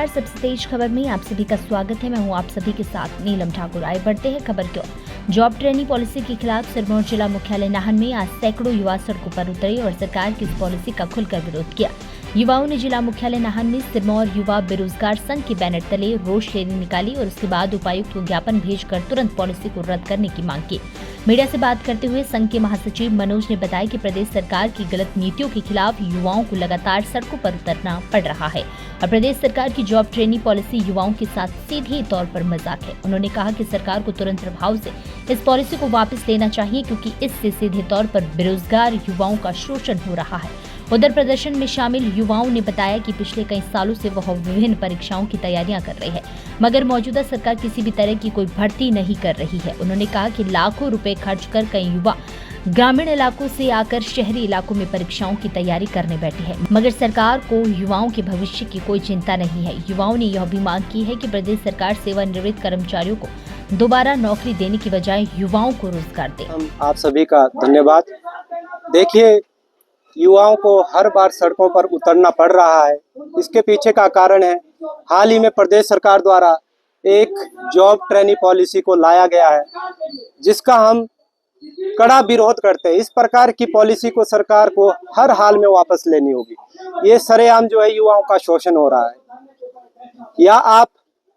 नमस्कार, सबसे तेज खबर में आप सभी का स्वागत है। मैं हूं आप सभी के साथ नीलम ठाकुर। आए बढ़ते हैं खबर की ओर। जॉब ट्रेनिंग पॉलिसी के खिलाफ सिरमौर जिला मुख्यालय नाहन में आज सैकड़ों युवा सड़कों पर उतरे और सरकार की इस पॉलिसी का खुलकर विरोध किया। युवाओं ने जिला मुख्यालय नाहन में सिरमौर युवा बेरोजगार संघ के बैनर तले रोष रैली निकाली और उसके बाद उपायुक्त को ज्ञापन भेजकर तुरंत पॉलिसी को रद्द करने की मांग की। मीडिया से बात करते हुए संघ के महासचिव मनोज ने बताया कि प्रदेश सरकार की गलत नीतियों के खिलाफ युवाओं को लगातार सड़कों पर उतरना पड़ रहा है और प्रदेश सरकार की जॉब ट्रेनिंग पॉलिसी युवाओं के साथ सीधे तौर पर मजाक है। उन्होंने कहा कि सरकार को तुरंत प्रभाव से इस पॉलिसी को वापस लेना चाहिए क्योंकि इससे सीधे तौर पर बेरोजगार युवाओं का शोषण हो रहा है। उधर प्रदर्शन में शामिल युवाओं ने बताया कि पिछले कई सालों से वह विभिन्न परीक्षाओं की तैयारियां कर रही है, मगर मौजूदा सरकार किसी भी तरह की कोई भर्ती नहीं कर रही है। उन्होंने कहा कि लाखों रुपए खर्च कर कई युवा ग्रामीण इलाकों से आकर शहरी इलाकों में परीक्षाओं की तैयारी करने बैठे हैं, मगर सरकार को युवाओं के भविष्य की कोई चिंता नहीं है। युवाओं ने यह भी मांग की है कि प्रदेश सरकार सेवानिवृत्त कर्मचारियों को दोबारा नौकरी देने की बजाय युवाओं को रोजगार दे। आप सभी का धन्यवाद। देखिए, युवाओं को हर बार सड़कों पर उतरना पड़ रहा है। इसके पीछे का कारण है, हाल ही में प्रदेश सरकार द्वारा एक जॉब ट्रेनिंग पॉलिसी को लाया गया है, जिसका हम कड़ा विरोध करते हैं। इस प्रकार की पॉलिसी को सरकार को हर हाल में वापस लेनी होगी। ये सरेआम जो है युवाओं का शोषण हो रहा है। या आप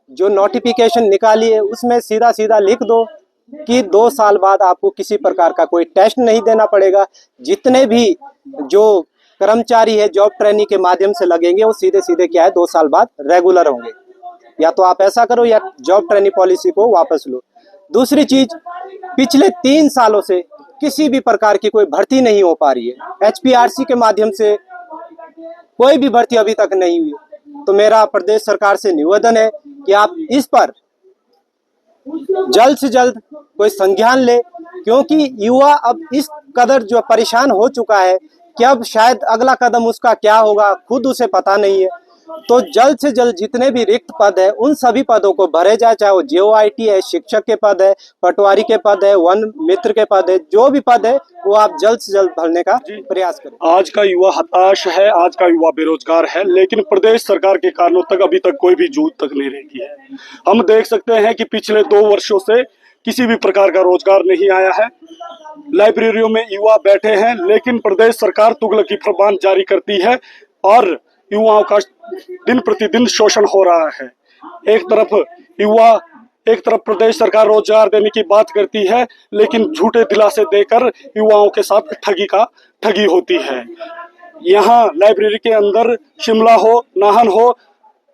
जो नोटिफिकेशन निकाली है उसमें सीधा सीधा लिख दो कि 2 साल बाद आपको किसी प्रकार का कोई टेस्ट नहीं देना पड़ेगा। जितने भी जो कर्मचारी है जॉब ट्रेनिंग के माध्यम से लगेंगे वो सीधे सीधे क्या है 2 साल बाद रेगुलर होंगे। या तो आप ऐसा करो या जॉब ट्रेनिंग पॉलिसी को वापस लो। दूसरी चीज, पिछले 3 सालों से किसी भी प्रकार की कोई भर्ती नहीं हो पा रही है। HPRC के माध्यम से कोई भी भर्ती अभी तक नहीं हुई। तो मेरा प्रदेश सरकार से निवेदन है कि आप इस पर जल्द से जल्द कोई संज्ञान ले, क्योंकि युवा अब इस कदर जो परेशान हो चुका है कि अब शायद अगला कदम उसका क्या होगा खुद उसे पता नहीं है। तो जल्द से जल्द जितने भी रिक्त पद है उन सभी पदों को भरे जाए, चाहे वो JOIT है, शिक्षक के पद है, पटवारी के पद है, वन मित्र के पद है, जो भी पद है वो आप जल्द से जल्द भरने का प्रयास करें। आज का युवा हताश है, आज का युवा बेरोजगार है, लेकिन प्रदेश सरकार के कारणों तक अभी तक कोई भी जूझ तक नहीं रही है। हम देख सकते हैं कि पिछले 2 वर्षों से किसी भी प्रकार का रोजगार नहीं आया है। लाइब्रेरियों में युवा बैठे हैं, लेकिन प्रदेश सरकार तुगलकी फरमान जारी करती है और युवाओं का दिन प्रतिदिन शोषण हो रहा है। एक तरफ प्रदेश सरकार रोजगार देने की बात करती है, लेकिन झूठे दिलासे देकर युवाओं के साथ ठगी होती है। यहाँ लाइब्रेरी के अंदर शिमला हो, नाहन हो,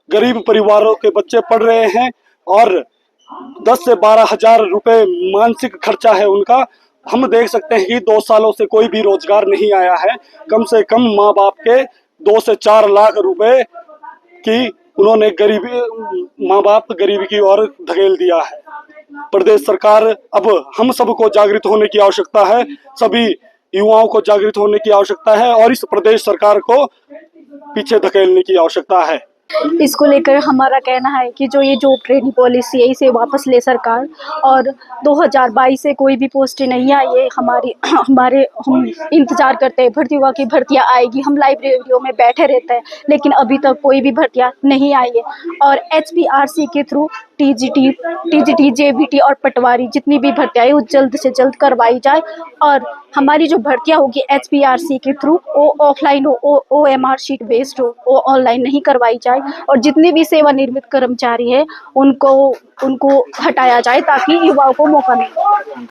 गरीब परिवारों के बच्चे पढ़ रहे हैं और 10 से 12 हजार रुपए मानसिक खर्चा है उनका। हम देख सकते हैं कि 2 सालों से कोई भी रोजगार नहीं आया है। कम से कम माँ बाप के 2 से 4 लाख रुपए की उन्होंने माँ बाप गरीबी की ओर धकेल दिया है। प्रदेश सरकार, अब हम सबको जागृत होने की आवश्यकता है, सभी युवाओं को जागृत होने की आवश्यकता है और इस प्रदेश सरकार को पीछे धकेलने की आवश्यकता है। इसको लेकर हमारा कहना है कि जो ये जॉब ट्रेनिंग पॉलिसी है इसे वापस ले सरकार, और 2022 से कोई भी पोस्टें नहीं आई है। हम इंतजार करते हैं भर्ती हुआ कि भर्तियाँ आएगी। हम लाइब्रेरियों में बैठे रहते हैं, लेकिन अभी तक कोई भी भर्तियाँ नहीं आई है। और HPRC के थ्रू TGT, JBT और पटवारी जितनी भी भर्तियाँ है वो जल्द से जल्द करवाई जाए। और हमारी जो भर्तियाँ होगी HPRC के थ्रू वो ऑफलाइन हो, OMR शीट बेस्ड हो, वो ऑनलाइन नहीं करवाई जाए। और जितने भी सेवानिवृत्त कर्मचारी है उनको हटाया जाए ताकि युवाओं को मौका मिले।